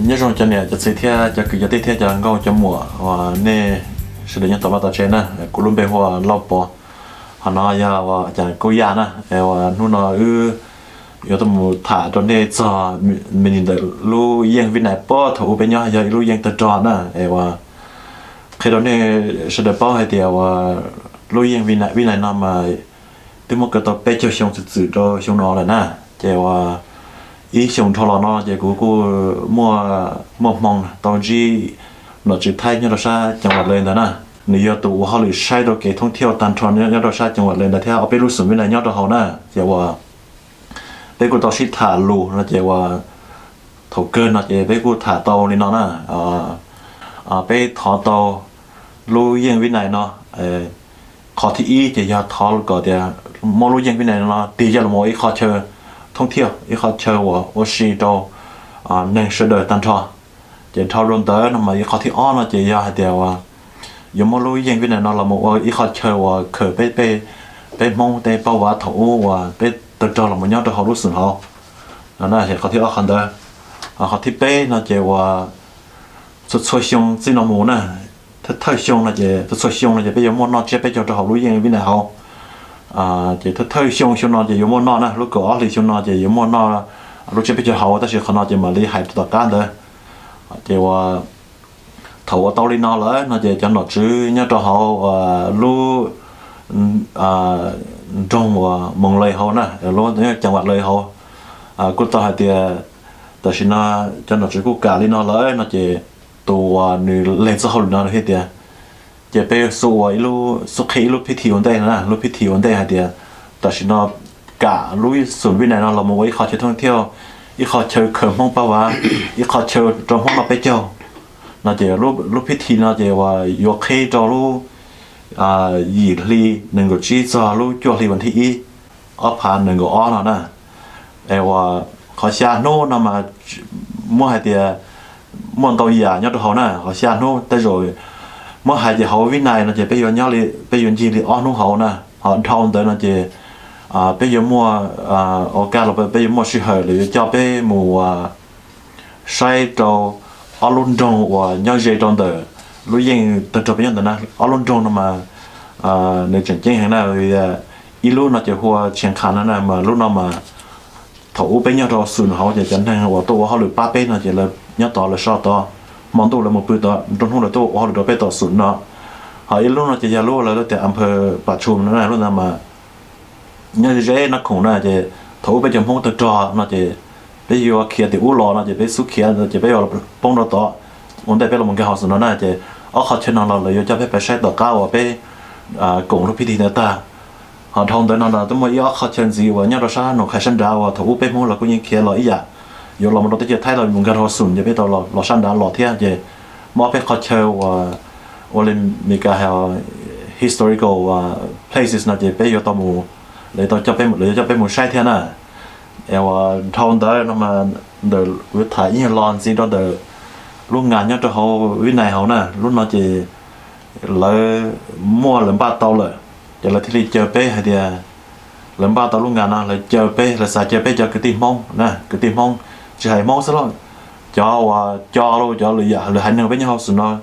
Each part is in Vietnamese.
nhớ rằng cho này cho xây theo cho cứ cho tiếp theo cho ngao cho mùa và nè sự định tao bắt đầu trên nè cũng luôn bên hoa lâu bò họ nói ya và chẳng cố ya nè và nu nó giờ tụi mình thả cho nên cho mình nhìn được lu yên bên này bò thủ bên nhau giờ lu yên tự tròn nè và khi đó nên sẽ được bò hay điều lu yên bên này nó mà tôi muốn cái tao bé cho xong sự cho xong nó là nè và ý xong cho nó giờ cô mua mong tao chỉ nó chỉ thay nhau là sao chẳng hạn lên đó nè nếu tụ họ lười sai rồi cái thông theo tàn tròn nhau là sao chẳng hạn lên là theo ở bên lúc sớm bên này nhau đó họ nè giờ và bên cô tao chỉ thả lù là giờ và thầu cơn là giờ bên cô thả tàu lên nó nè bên thọ tàu lù yên bên này nó khó thì ý thì giờ thọ có thì mua lù yên bên này nó tỷ giờ là mỗi khó chơi thông theo ý khó chơi của sĩ đâu nên sẽ đợi tàn tròn chỉ thao luôn tới nó mà ý khó thì on nó chỉ giờ điều giống như lối dân bên này nó là một ý khó chơi và khởi bé mong bé bao vả thủ và bé tự cho là một nhóm cho họ lúc sừng họ nó sẽ khó thì on đó họ thì bé nó chỉ và xuất xuất xong xin nó muốn nè thời xong là chỉ xuất xong là chỉ bây giờ muốn nó chỉ bây giờ cho họ lối dân bên này họ chỉ thời xong nó chỉ muốn nó nè lúc có thì xong nó chỉ muốn nó lúc chỉ bây giờ họ ta sẽ khó nó chỉ mà đi hại tất cả đó chỉว่าthầu tao đi nó lại nó chỉ cho nó chứ nhớ cho họ lu trong và mong lời họ nè lu chẳng hạn lời họ cũng tao hay tiền tao xin nó cho nó chứ cũng cả đi nó lại nó chỉ tụ nữ lên xã hội nó hết tiền chỉ bây giờ lu số khi lu phi thiểu đây nè lu phi thiểu đây hay tiền tao xin nó cả luส่วนวินัยnó là một cái khó chơi thông theoอีขอเชิญเขิมห้องปะวะอีขอเชิญจอมห้องมาไปเจ้าน่าจะรูปพิธีน่าจะว่ายกให้จอรูหยีลีหนึ่งก็ชี้จอรูจวลีวันที่อีผ่านหนึ่งก็อ้อนะว่าขอชาโน่นมามั่วให้เดียมั่วตัวใหญ่ยอดเขาน่ะขอชาโน่แต่rồiมั่วให้เดียเขาวินัยน่าจะไปย้อนย้อนลีไปย้อนจีลีอ้อนู่เขาน่ะhọ thâu tớiน่าจะbây giờ mua ở cả là bây giờ mua suy hở để cho bây mùa say trâu ở London và nhau dây trong đời lúc yên từ trong bây giờ nè ở London mà nơi trận chiến hiện nay thì lúc nó chỉ hoa chiến khăn này mà lúc nào mà thủ bây giờ rồi sườn họ chỉ trận thành và tôi họ được ba bên là chỉ là nhớ tỏ là sao tỏ món tôi là một bữa tỏ trong hôm là tôi họ được bây tỏ sườn nó họ lúc nó chỉ là lúc là tại âm phơ Bà Chùm nó này lúc nào mà nhớ dễ nó cũng là chỉ thấu bây giờ không tự cho nó chỉ bây giờ kia thì u lò nó chỉ bây số kia nó chỉ bây giờ bông nó to muốn đây bây giờ một cái họ nó là chỉ ở họ trên nó là giờ cho bây sai tờ cao và bây cùng lúc phi ta họ thông tới nó là tôi mới ở họ trên gì và nhớ đó sao nó khai sinh ra và thấu bây giờ là cũng như kia là ý à giờ là một đôi tay thay là một cái họ sùn giờ bây giờ là sinh ra là thế chỉ mà bây họ chơi và lên mấy cái historical places nó chỉ bây giờ tao muốn để tôi cho một sai thế nào em thâu tới nó mà để với thải như lon gì đó để lúc ngàn nhớ cho họ với này họ nè lúc nó chỉ lấy mua lần ba tàu rồi chỉ là thì chờ bé hay thì lần ba tàu lúc ngàn là chờ bé là xài chờ bé cho cái tim mông nè cái tim mông chỉ hay mông sao cho luôn cho lười hành nhau với nhau sự nó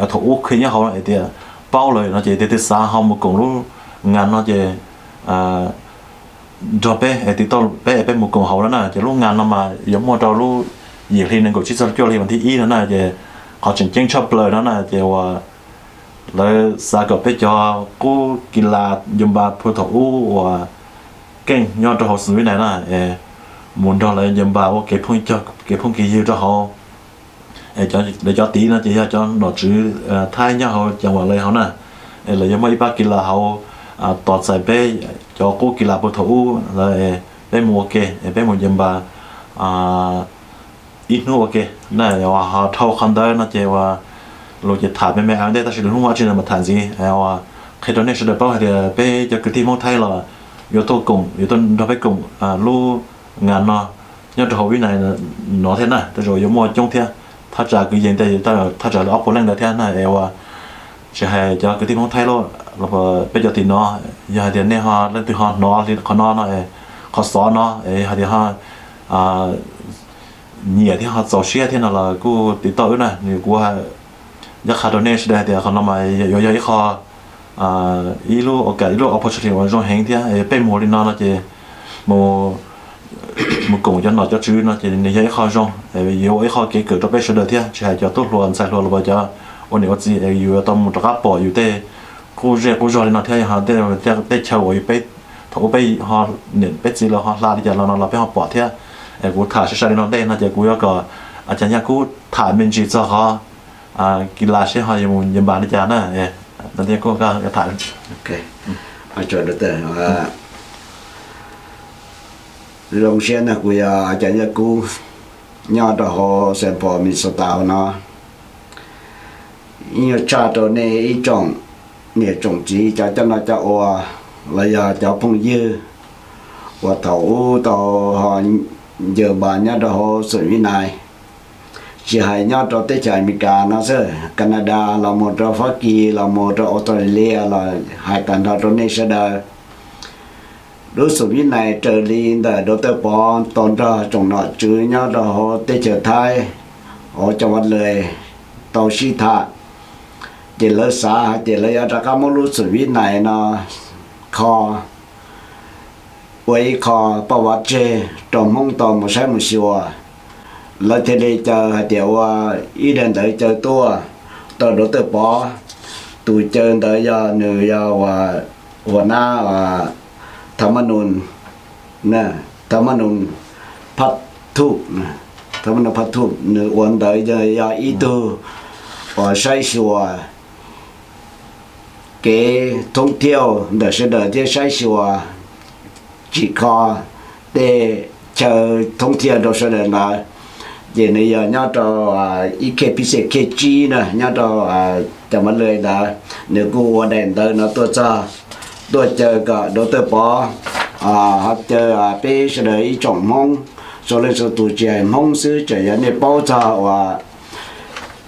thủ khi nhau họ lại thì bao lời nó chỉ từ xa họ một cùng lúc ngàn nó chỉ cho bé thì tôi bé một cùng hậu đó nè chỉ lúc ngàn nó mà giống một trò lúc gì thì nên có chỉ cho liền thì ý đó nè chỉ họ chỉnh chỉnh cho lời đó nè chỉ là lấy xa cỡ bé cho cô kỳ lạ dùng bà phù thấu và kênh nhau cho họ xử này nè muốn cho lại dùng bà cái phong kỳ yêu cho họ để cho tí nó chỉ cho nó chữ thay nhau họ chẳng qua lời họ nè là giống mấy bác kỳ lạ họ tọt sai bé cho cô kỳ lạ phù thấu là bé mua kê bé mua dùng bà ít nữa ok này là họ thâu khăn đấy nó chỉ là lúc chỉ thả bên mẹ anh đây ta sẽ được không chỉ là một thằng gì là khi đó này sẽ được bao thì bé cho cái team mong thay là yếu tố cùng yếu tố nó phải cùng lu ngàn nó nhưng trong hội này nó thế này rồi giống một trong thế thắt trả cái gì đây ta thắt trả là ốc lên là thế này là sẽ hay cho cái team mong thay luôn là bây giờ thì nó giờ thì này họ lên từ họ nó thì họ nó họ xóa nó hay thì họ nhiều thì họ giàu xe thì nó là cô tí tới nè nhiều quaยักษ์ขาดเนี่ยสุดท้ายเดี๋ยวเขานำมาย่อยๆเขาอีลูโอกาสอีลู opportunity ว่าจงแห่งที่เป็นโมลินนะเจโมกงจะหนอจะชื้นนะเจในย่อยเขาจงย่อยเขาเกิดจะเป็นสุดท้ายที่ใช่จะตุ้งล้วนใส่ล้วนเราจะวันนี้ว่าจีอยู่ตอนมุตระปออยู่เต้กูเรียกกูจอลินที่เขาเต้เช่าอยู่ไปถ้ากูไปเขาเนี่ยไปจีเราเขาลาที่จะเราไปเขาปอที่กูถ่ายใช้ลินเต้นะเจกูก็อาจารย์ยากูถ่ายเป็นจีจะเขากีฬาใช่ไหมยังบานที่จานะตอนนี้ก็ถ่ายโอเคอาจารย์เตอร์ว่าโรงเรียนนะกูอยากอาจารย์กูยอดต่อหัวเส้นพอมีสตาร์เนาะอีชาตัวนี้อีจงเนี่ยจงจีจะน่าจะว่าระยะจะพุ่งยืดว่าเท่าต่อหัวเยอะบานเนี่ยต่อหัวสุดวินัยchỉ hay nhau cho tới chạy Mỹ-ca nó sẽ Canada là một trong Hoa Kỳ là một trong Australia là hai cảnh đó trong này sẽ đời đối xử với này trở đi để đối tượng bọn tồn ra trong nó chứ nhau đó họ tới trở thái họ cho vật lời tàu sĩ thạ chỉ lỡ xa chỉ lỡ ra các món đối xử với này nó kho với kho bảo vật chê trong mong tàu một sai một xíu là thế này chờ tiểu ý định tới chờ tua tàu đối tượng bỏ tụi chơi tới giờ người giờ và na và thầm anh nè thầm anh phát thục thầm anh phát thục người uốn tới giờ ý tư và say sùa cái thông tiêu để sẽ đợi thế say sùa chỉ có để chờ thông tiêu đâu sẽ đợi là giờ này giờ nhớ cho IKPC KG nè nhớ cho chồng anh lời đã nếu cô đèn tới nó tôi chơi cả đối tượng bỏ họ chơi bé sẽ đợi chồng mong sau này sau tụi trẻ mong xứ trẻ này bao giờ và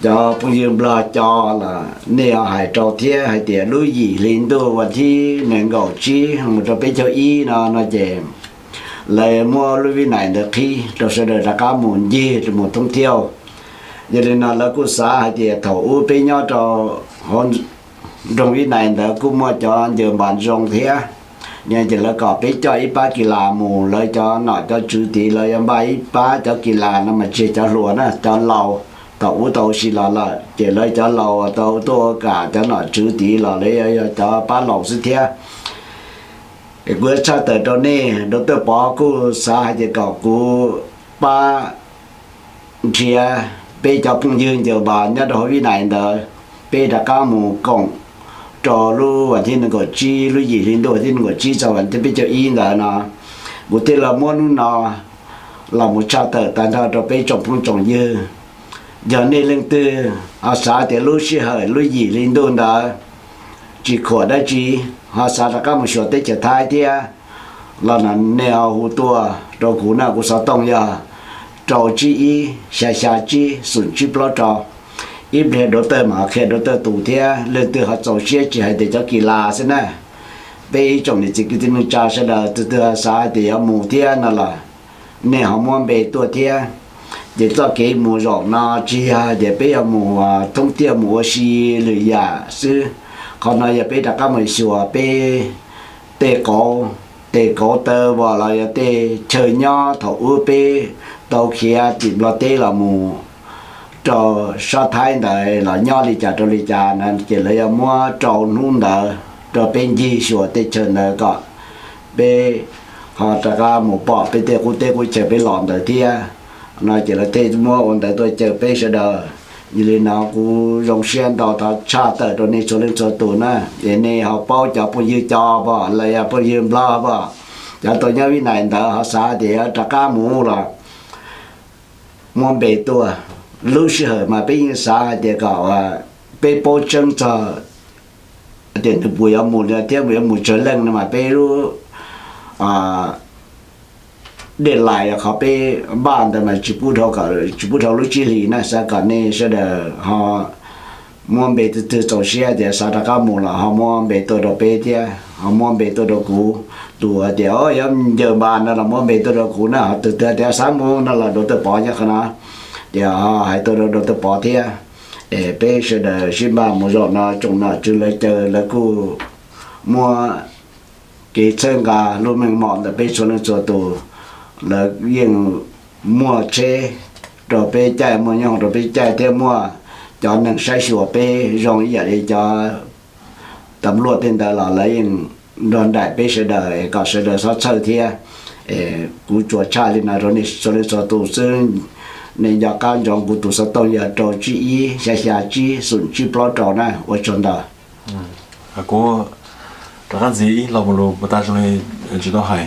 cho bây giờ là cho là nếu hay cho thế hay tiền lúa gì lên tôi và thì nên gọi chi một cho bé cho y nó chèm lại mua lưu viên này được khi rồi sẽ được ra cá muốn gì rồi một thông tiêu giờ nên là cô xã hay thì thầu u bên nhau cho hôn trong viên này là cô mua cho giờ bạn rong thế nhưng chỉ là có biết cho ít ba kilo mù lại cho nó cho chữ tí lại em ba ít ba cho kilo nó mà chỉ cho luôn á cho lâu tàu xí là chỉ lấy cho lâu tàu to cả cho nó chữ tí là lấy cho ba lâu xí thế bữa sau tới đó nè đối tượng bỏ cô xã thì có cô ba chia bây giờ cũng dương giờ bà nhớ đối với này đó bây giờ các mù cộng trò lu và thiên có chi lu gì thiên đồ thiên có chi cho bạn thì bây giờ in là nó một tên là muốn nó là một cha tới tại sao cho bây giờ cũng trồng dư giờ này lên từ xã thì lu xí hơi lu gì thiên đồ đó chỉ khó đã chỉ họ xã là các một số tế trở thái thì là nèo hú tua rồi cú nào cũng sao tông giờ trâu chi xa chi sụn chi bao trâu ít để đối tượng mà khi đối tượng tụ thì lên từ họ trâu xe chỉ hay để cho kỳ lạ thế này bây trong này chỉ cái tin cha sẽ là từ xã thì họ mù thì là nèo họ muốn về tua thì để cho cái mù rộng nó chi để bây giờ mù thông tin mù xì lười giả sư còn nói bây giờ các mấy sủa bây tê cổ tơ và là tê chơi nho thầu bây tàu kia tìm lo tê là mù trò sa thái này là nho đi chả nên chỉ là mua trâu nung đờ trò bên gì sủa tê chơi này có bây họ trả ra một bọ bây tê cô chơi bây lòn đời kia nói chỉ là tê mua ổn đời tôi chơi bây giờ đời như thế nào cũng rong xuyên đó ta cha tới đó này số lên số tuổi nè để này họ bao cho bao nhiêu cho bao lại bao nhiêu lo bao cho tôi nhớ cái này đó họ xả thì trả cá mũ là món bể tua lúc xưa mà bây giờ xả thì có bể bao chân cho tiền từ buổi mù là theo buổi mù trở lên mà bể lúc để lại họ bị bánแต่mà chỉ bút thầu lúc chỉ lý này sẽ cả này sẽ để họ mua bề từ chỗ xe thì sao đã có mua là họ mua bề tôi đồ bề thì họ mua bề tôi đồ cũ tụi thì ở giờ bàn là mua bề tôi đồ cũ nè từ từ thì sáng mua nó là đồ tôi bỏ cho khả năng thì họ hay tôi đồ tôi bỏ thì bề sẽ là xin bà mua rồi nó trồng nó chưa lấy chờ là cô mua cái chân gà lúc mình mọn là bề số nó cho tụ là riêng mua chế rồi bề chạy mua nhau rồi bề chạy thêm mua cho nên sai sửa bề rong ý để cho tầm luật tiền đó là lấy đoàn đại bề sẽ đợi có sẽ đợi sao chơi thì cú chùa cha lên là rồi này cho nên cho tụ sư nên giờ các dòng của tụ sẽ tao giờ trò chỉ xa chỉ sụn chỉ bao trò này ở trong đó cô đó là gì là một lúc ta trong này chỉ đó hay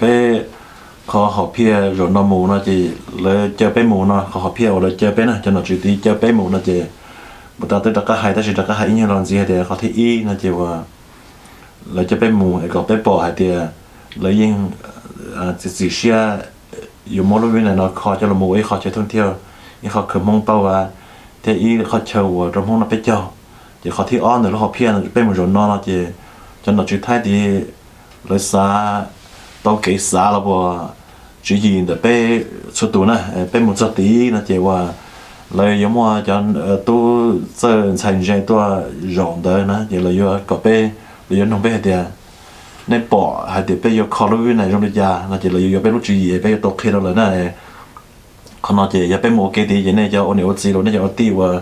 bềเขาหอบเพียรถนมูนะจีเลยเจอไปหมูนะเขาหอบเพียเลยเจอไปนะจะหนอจุดที่เจอไปหมูนะจีบุตรตัวตะก็หายแต่สิตะก็หายอีอย่างหลังจีเดียเขาที่อีนะจีว่าเลยจะไปหมูไอ้ก็ไปปอหายเดียเลยยิ่งจิเชียอยู่มอลวินเนาะเขาจะละหมูไอ้เขาจะท่องเที่ยวนี่เขาคือมองเป้าว่าเที่ยอีเขาเช่าว่าตรงห้องนั้นไปเจ้าจีเขาที่อ้อนเลยแล้วเขาเพียรไปหมูรถนอนนะจีจะหนอจุดท้ายดีเลยซาtao kể xa là bo chỉ gì để bé số tuổi nè bé một số tí là chỉว่าเลยgiống như cho tôi giờ thành ra tôi rộng đời nè chỉ là do có bé là do bé thì nên bỏ hay thì bé do khó lưu này trong nhà là chỉ là do bé lúc gì bé tao khi đó là nè còn nó chỉ bé một cái thì này cho anh ấy rồi này cho tí và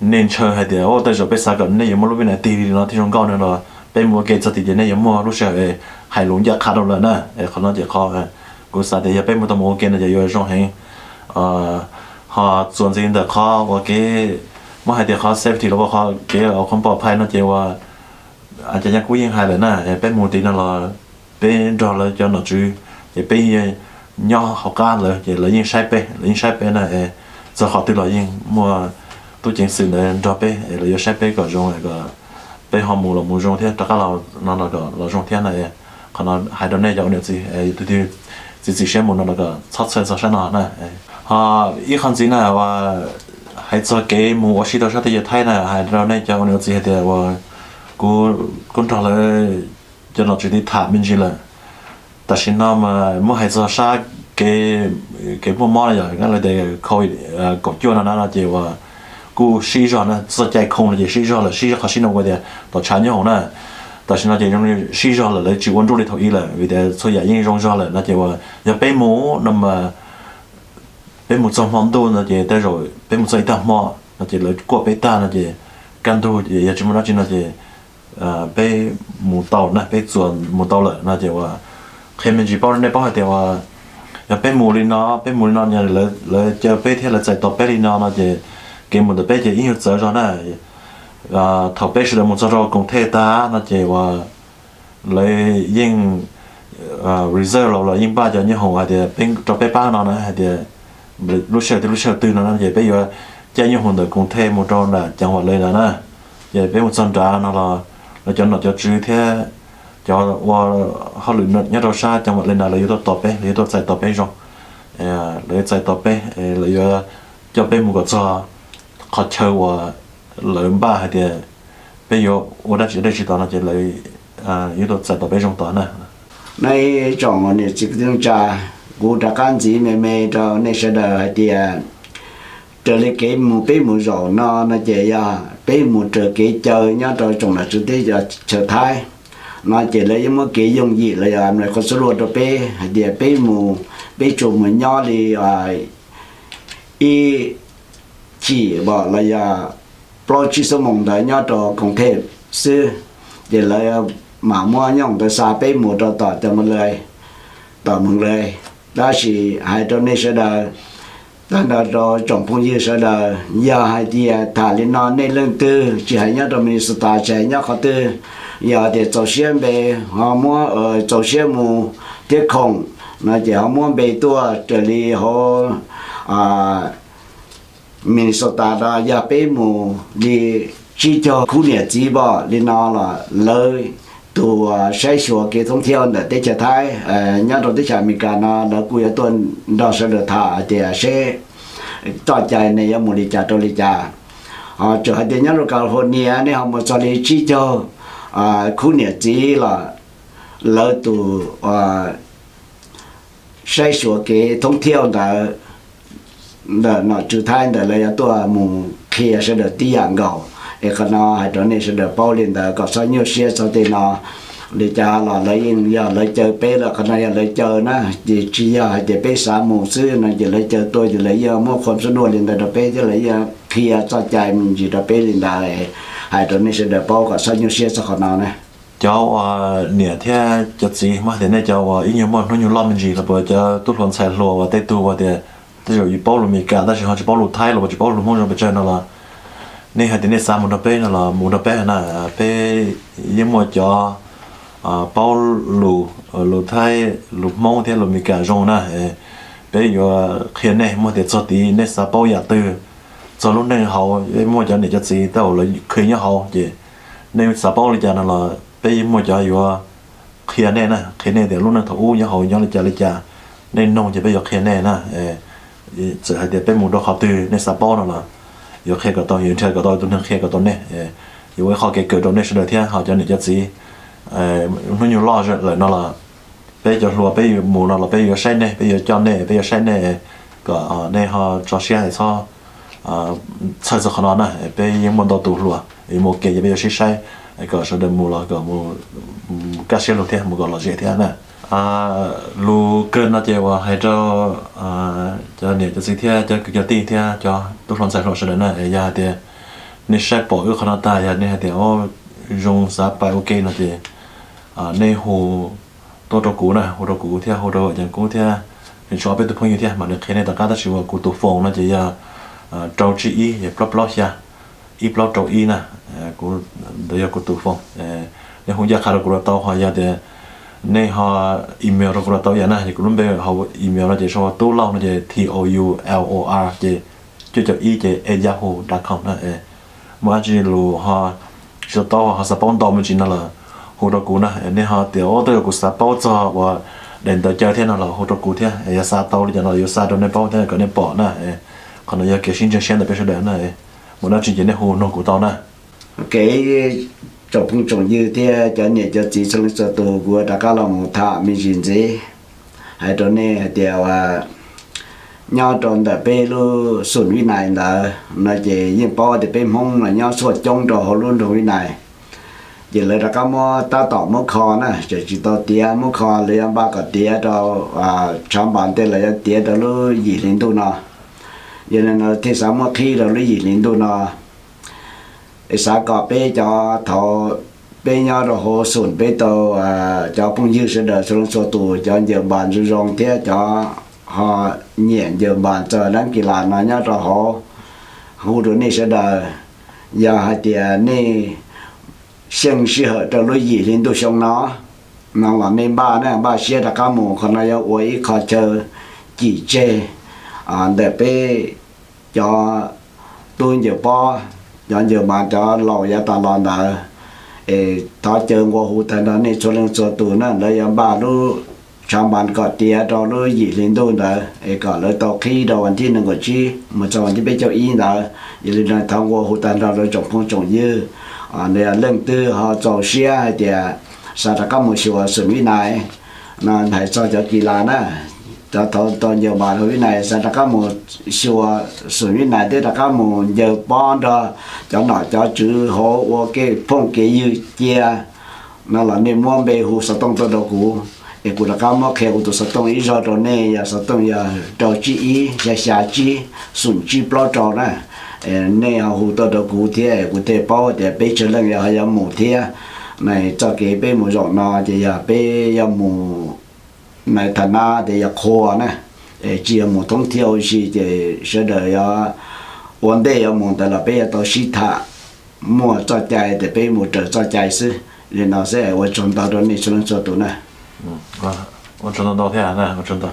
nên chơi hay thì ô tới rồi bé sao còn này giống lúc này tí nó thì trong con nữa rồi bé một cái cho thì này giống như lúc sau hay luôn giờ khá đâu là nè còn nó chỉ khóกูสาธิตไปมันต้องโอเคนะจะอยู่ช่องให้họส่วนสิ่งเดียวเขาว่าเกี่ยไม่ให้เดี๋ยวเขาเซฟตี้แล้วว่าเขาเกี่ยเอาความปลอดภัยนะเจ้าว่าอาจจะยังกู้ยังหายเลยนะเป็นมูลตีนั่นเราเป็นรอเลยจะหนอจูจะเป็นย่อเขาก้านเลยจะเลยยิ่งใช้ไปนะจะขอตีเรายิ่งมัวตัวจริงสิ่งเลยรอไปเลยใช้ไปก่อนจงก็ไปหอมมูเรามูจงเที่ยแต่ก็เรานั่นเราก็เราจงเที่ยไหนขณะหายโดนเนี่ยจะเอาเนี่ยสิตัว自己先摸那个炒菜做啥呢？一看见呢，我还做给摸我洗头啥的也太呢，还然后呢叫我那自己的我工作了，就拿自己谈明去了。但是那么我还做啥给不忙了呀？俺来的可以搞叫那就我กู洗着呢，自己空了就洗着了，洗着好洗那个的到产业红呢。但是那就用洗着了，来只温住里头一了，为的所以应用上了，那就话要被摸，那么被摸状况多，那就带着被摸在大摸，那就来过被大，那就干多也只么那就那就被摸到那被做摸到了，那就话前面只包那包的话要被摸里呢，被摸里呢，来就被贴了在到被里呢，那就给摸的被就应用责任呢。thầu bé sẽ là một số công thể ta nó chỉว่าlấy những reserve là những ba giờ như hồ hay thì bên cho bé ba nó hay thì lúc sau từ nó chỉ bây giờ chơi như hồ được công thể một trong là chẳng hạn lấy là nè giờ bé một son trà nó là cho nó cho chữ thế cho họ luyện nó nhớ đâu xa chẳng hạn lên là lấy tôi tập bé lấy tôi chạy tập bé rồi lấy chạy tập bé lấy cho bé một cái cho họ chơi và lớn ba hay thì bây giờ我đã chỉ đó là chỉ lấy yếu tố giải tỏa bên trong đó nè này chọn này chỉ tiếng trà cụ đã can gì mẹ cho này sẽ đợi thì trở lại cái một bé một rồi nó chỉ bé một trở cái chơi nhá rồi chọn là chủ tế giờ trở thái nó chỉ lấy một cái dùng gì là làm này có số lượng rồi bé thì bé một bé chọn một nhỏ thì y chỉ bảo là pro chỉ số mong đợi nhau cho công thể sư để lại mà mua nhông tới xa bé mua cho tỏ cho một lời đó chỉ hai trong này sẽ đợi đó là cho trọng phong như sẽ đợi giờ hai thì thả lên nó nên lương tư chỉ hai nhau cho mình sự tài chạy nhau khó tư giờ để cho xem về họ mua ở cho xem mua tiết không nó chỉ họ mua về tua trở đi họ Minnesota đó giờ bé mù đi chỉ cho khu nhà chỉ bỏ đi nó là lời tụ sai sửa cái thông theo để để trở thái nhớ rồi để trả mình cả nó đã cuối tuần đó sẽ được thả thì sẽ cho chạy này em muốn đi trả cho đi trả họ trở thành nhà ở California này họ một cho đi chi cho khu nhà chỉ là lỡ tụ sai số cái thông theo là nó chủ thay làตัวหมู่เคียเสด็จที่อย่างเก่าcòn nó hay đó này sẽ được bao liền là có sao nhiều xe sau thì nó để cho là lấy giờ lấy chơi bé là còn này lấy chơi nó chỉ giờ để bé sáng mùng xưa nó chỉ lấy chơi tôi chỉ lấy giờ mua con số đua liền là bé chỉ lấy giờ kia cho chạy mình chỉ là bé liền là hay đó này sẽ được bao có sao nhiều xe sau còn nó này cháu nè theo chất gì mà thế này cháu ý nhiều món nó nhiều lắm gì là bởi cho tốt hơn xài lúa và tết tu và để rồi bao lúa mì cả đó chỉ họ chỉ bao lúa Thái rồi chỉ bao lúa mông rồi bây giờ nó là nên hay thế này sáng một đợt bé nó là một đợt bé là bé ý mua cho bao lúa Thái lúa mông theo lúa mì cả rong nè bé giờ khi này mua để cho tí nên sao bao giờ từ cho lúc này họ mua cho này chất gì tao lấy khi nhớ họ vậy nên sao bao giờ nó là bây mua cho vừa khi này nè khi này thì lúc nào thấu nhớ hồi nhớ lấy cha nên nông chỉ bây giờ khi này nè chỉ hay để bên một đồ học từ nên sao bao nó là vừa khi cái tao hiện chơi cái tao tôi đang khi cái tao này vừa họ cái cửa đó này sẽ được thế họ cho nên cho gì nó nhiều lo rồi lại nó là bây giờ lúa bây giờ mùa nó là bây giờ sai này bây giờ cho này bây giờ sai này cái này họ cho xe hay sao sai rồi họ nói nè bây giờ muốn đầu tủ lúa một cái bây giờ sai cái sẽ được mua là cái mua cá xe lúa thế mua cái là gì thế nè lúa cơn nó chỉว่าให้choเนี่ยจะสิเที่ยจะจะตีเที่ยchoทุกคนใส่รถเสด็จนะยาเดียนี่ใช้ปอยขนาดตายาเนี่ยเดียว用啥ไปโอเคนะเดียในหูตัวตะกูนะหูตะกูเที่ยหูตะอย่างกูเที่ยเห็นชอบเป็นตัวพงอยู่เที่ยมันเนี่ยแค่ในตะการตะชิวกูตัวฟงนะจะยาเจ้าจีอีอย่าปลอบๆยาอีปลอบเจ้าอีนะกูเดี๋ยวกูตัวฟงในหูยาคาร์กูเราต่อหอยาเดียในหออีเมลเราเราต่ออย่างนั้นกูรู้ไปเขาอีเมลเราจะชอบตู้เล่าเราจะ TOULOR จะอีจะ yahoo.com นะมื่อจีรู้หอจะต่อหอสปอนต่อมันจีนั่นแหละหูตะกูนะในหอเดี๋ยวตัวกูสปอนจะว่าเดินต่อเจอเท่านั้นแหละหูตะกูเท่ายาซาต่อหรือจะเราอยู่ซาโดนในป้อเท่าก็ในปอนะคนเราอยากเกี่ยวชินจะเช่นแต่เป็นเสด็จนะมื่อนั้นจริงๆในหูนกูต่อนะtrong phong trào như thế cho nên cho chỉ trong số tổ của đại ca lòng thọ mình nhìn gì hay đó này điều nhau trong đại bê lu sụn vi này là nó chỉ những bao để bên mông là nhau sụt trong đồ luôn đồ vi này chỉ là đại ca mua ta tỏ mua kho nè chỉ tao tia mua kho lấy ba cái tia đó trong bản tên là tia đó lu gì lên tu nó vậy nên nó thế sao mua khi đó lu gì lên tu nó xã có bé cho thọ bé nhau rồi hồ sụn bé tàu cho phong dư sẽ đợi xuống số tù cho giờ bàn rồi rong thế cho họ nhẹ giờ bàn chờ đáng kỳ lạ nó nhau rồi họ hồ rồi này sẽ đợi giờ hai tiền này xem sự hợp cho lối gì lên tôi xong nó là nên ba xe đã có một con này ở khó chờ chỉ chê để bé cho tôi giờ po giờ mà cho lò ya ta lò nè thọ chơi qua hồ thành đó này cho lên cho tụ nè lấy ba lú trong bàn cọt tia cho lú gì lên đôi nè cọt lấy tàu khi đầu anh chỉ đừng có chi mà cho anh chỉ biết cho ý nè giờ lên thằng qua hồ thành đó lấy trồng phong trồng dư này lên từ họ trồng xe thì sao ta có một số sự như này nên hãy cho kỳ lạ nè cho tôi nhiều bạn hồi này sẽ đã có một số sự như này thế đã có một giờ bon đó cho nó cho chữ hộ ok phong cái như chia nó là nên mua về hồ sơ tông tôi đâu cũ để cũng đã có một khéo của tôi sơ tông ý rồi rồi này ya sơ tông ya đầu chi ý ya xả chi sủng chi bao trò nè này hồ tôi đâu cũ thế của thế bao để bây giờ là ya hay một thế này cho cái bây một rộng nó thì ya bây ya một này thành ra thì khó nè chỉ một thông theo gì thì sẽ đợi vấn đề một là bây giờ tôi xí thả mua cho chạy thì bây một cho chạy sư thì nó sẽ ở trong đó đó này cho nó cho tụi này ở trong đó thế à nè ở trong đó